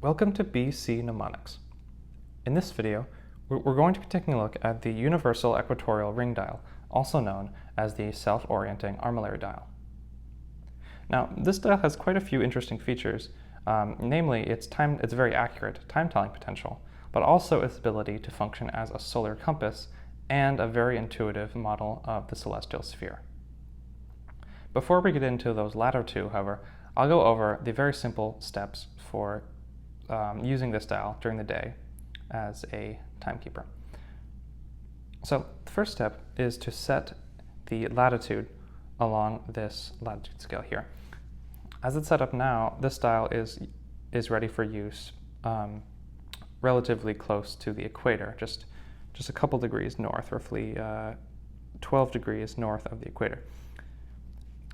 Welcome to BC Mnemonics. In this video, we're going to be taking a look at the Universal Equatorial Ring Dial, also known as the Self-Orienting Armillary Dial. Now, this dial has quite a few interesting features, namely its very accurate time-telling potential, but also its ability to function as a solar compass and a very intuitive model of the celestial sphere. Before we get into those latter two, however, I'll go over the very simple steps for using this dial during the day as a timekeeper. So the first step is to set the latitude along this latitude scale here. As it's set up now, this dial is ready for use relatively close to the equator, just a couple degrees north, roughly 12 degrees north of the equator.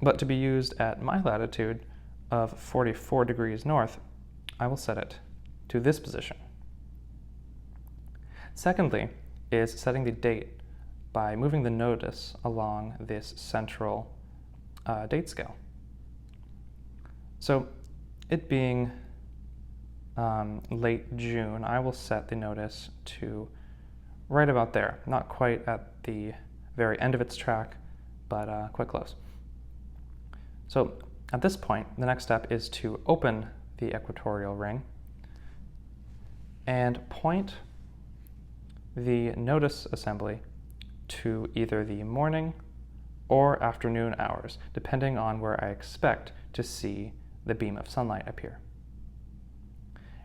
But to be used at my latitude of 44 degrees north, I will set it to this position. Secondly is setting the date by moving the nodus along this central date scale. So it being late June, I will set the nodus to right about there, not quite at the very end of its track, but quite close. So at this point, the next step is to open the equatorial ring and point the nodus assembly to either the morning or afternoon hours, depending on where I expect to see the beam of sunlight appear.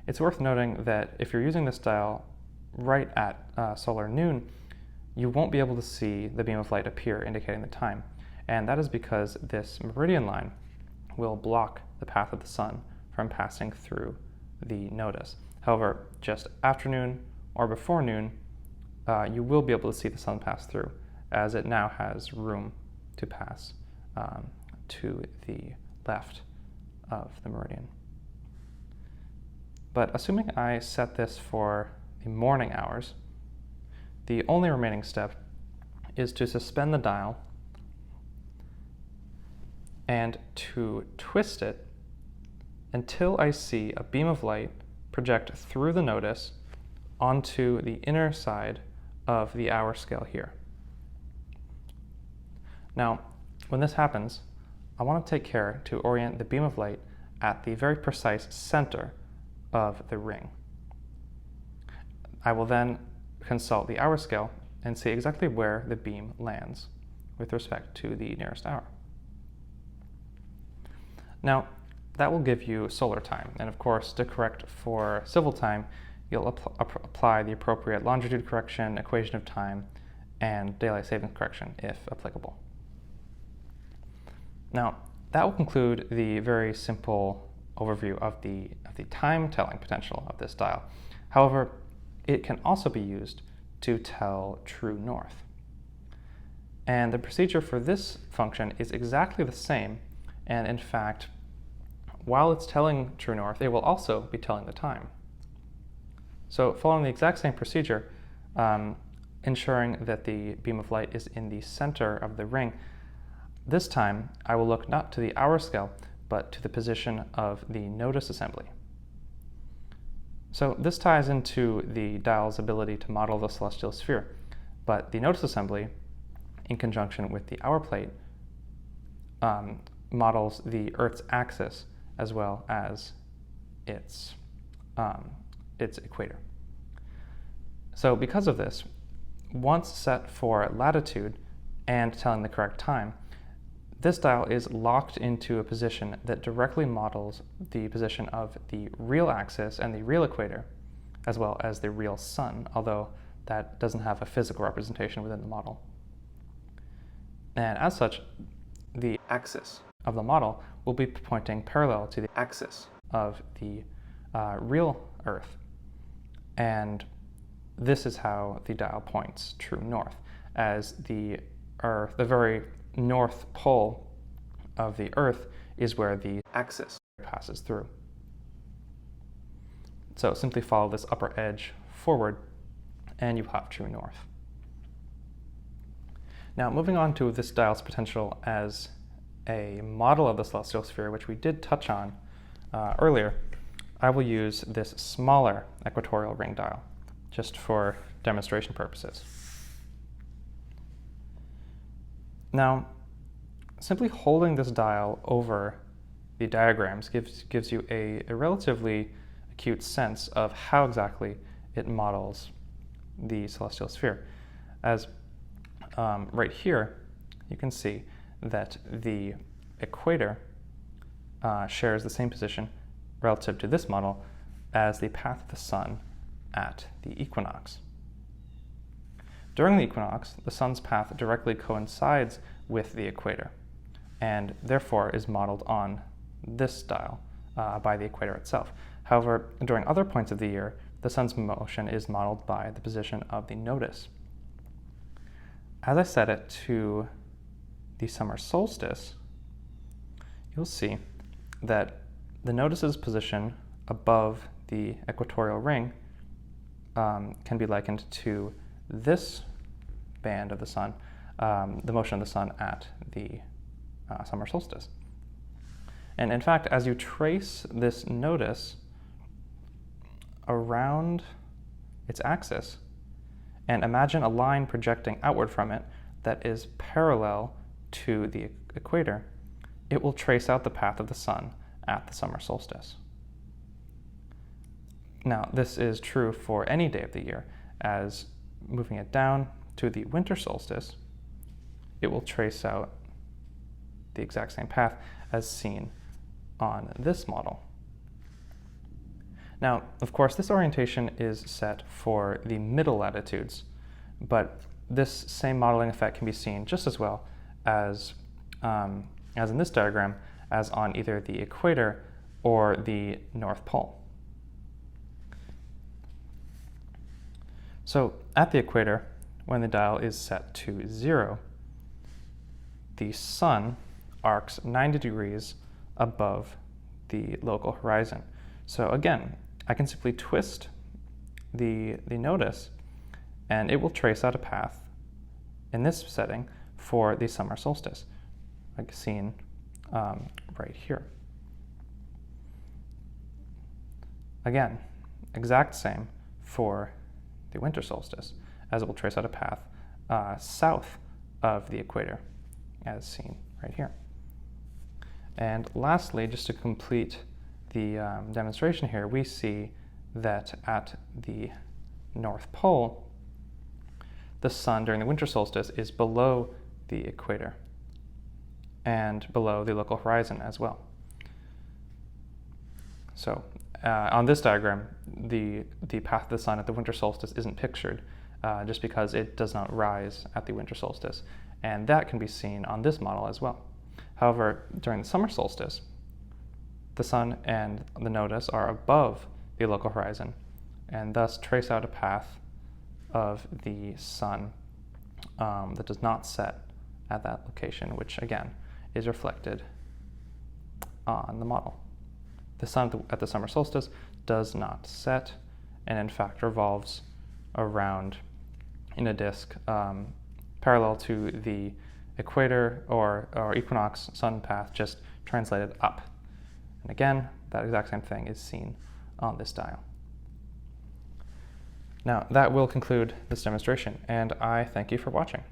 It's worth noting that if you're using this dial right at solar noon, you won't be able to see the beam of light appear indicating the time, and that is because this meridian line will block the path of the sun from passing through the nodus. However, just afternoon or before noon, you will be able to see the sun pass through, as it now has room to pass to the left of the meridian. But assuming I set this for the morning hours, the only remaining step is to suspend the dial and to twist it until I see a beam of light project through the nodus onto the inner side of the hour scale here. Now, when this happens, I want to take care to orient the beam of light at the very precise center of the ring. I will then consult the hour scale and see exactly where the beam lands with respect to the nearest hour. Now, that will give you solar time, and of course, to correct for civil time, you'll apply the appropriate longitude correction, equation of time, and daylight savings correction if applicable. Now, that will conclude the very simple overview of the time-telling potential of this dial. However, it can also be used to tell true north. And the procedure for this function is exactly the same, and in fact, while it's telling true north, it will also be telling the time. So following the exact same procedure, ensuring that the beam of light is in the center of the ring, this time I will look not to the hour scale, but to the position of the nodus assembly. So this ties into the dial's ability to model the celestial sphere, but the nodus assembly, in conjunction with the hour plate, models the Earth's axis as well as its equator. So because of this, once set for latitude and telling the correct time, this dial is locked into a position that directly models the position of the real axis and the real equator, as well as the real sun, although that doesn't have a physical representation within the model. And as such, the axis of the model will be pointing parallel to the axis of the real Earth. And this is how the dial points true north, as the very north pole of the Earth is where the axis passes through. So simply follow this upper edge forward and you have true north. Now moving on to this dial's potential as a model of the celestial sphere, which we did touch on earlier, I will use this smaller equatorial ring dial, just for demonstration purposes. Now, simply holding this dial over the diagrams gives you a relatively acute sense of how exactly it models the celestial sphere. As right here, you can see that the equator shares the same position relative to this model as the path of the sun at the equinox. During the equinox, the sun's path directly coincides with the equator, and therefore is modeled on this dial by the equator itself. However, during other points of the year, the sun's motion is modeled by the position of the nodus. As I set it to the summer solstice, you'll see that the nodus's position above the equatorial ring can be likened to this band of the sun, the motion of the sun at the summer solstice. And in fact, as you trace this nodus around its axis, and imagine a line projecting outward from it that is parallel to the equator, it will trace out the path of the sun at the summer solstice. Now, this is true for any day of the year, as moving it down to the winter solstice, it will trace out the exact same path as seen on this model. Now, of course, this orientation is set for the middle latitudes, but this same modeling effect can be seen just as well as in this diagram, as on either the equator or the North Pole. So at the equator, when the dial is set to 0, the sun arcs 90 degrees above the local horizon. So again, I can simply twist the nodus and it will trace out a path in this setting for the summer solstice, like seen right here. Again, exact same for the winter solstice, as it will trace out a path south of the equator, as seen right here. And lastly, just to complete the demonstration here, we see that at the North Pole, the sun during the winter solstice is below the equator and below the local horizon as well. So on this diagram, the path of the sun at the winter solstice isn't pictured just because it does not rise at the winter solstice, and that can be seen on this model as well. However, during the summer solstice, the sun and the nodus are above the local horizon and thus trace out a path of the sun that does not set at that location, which again is reflected on the model. The sun at the summer solstice does not set, and in fact revolves around in a disk parallel to the equator or equinox sun path, just translated up. And again, that exact same thing is seen on this dial. Now, that will conclude this demonstration, and I thank you for watching.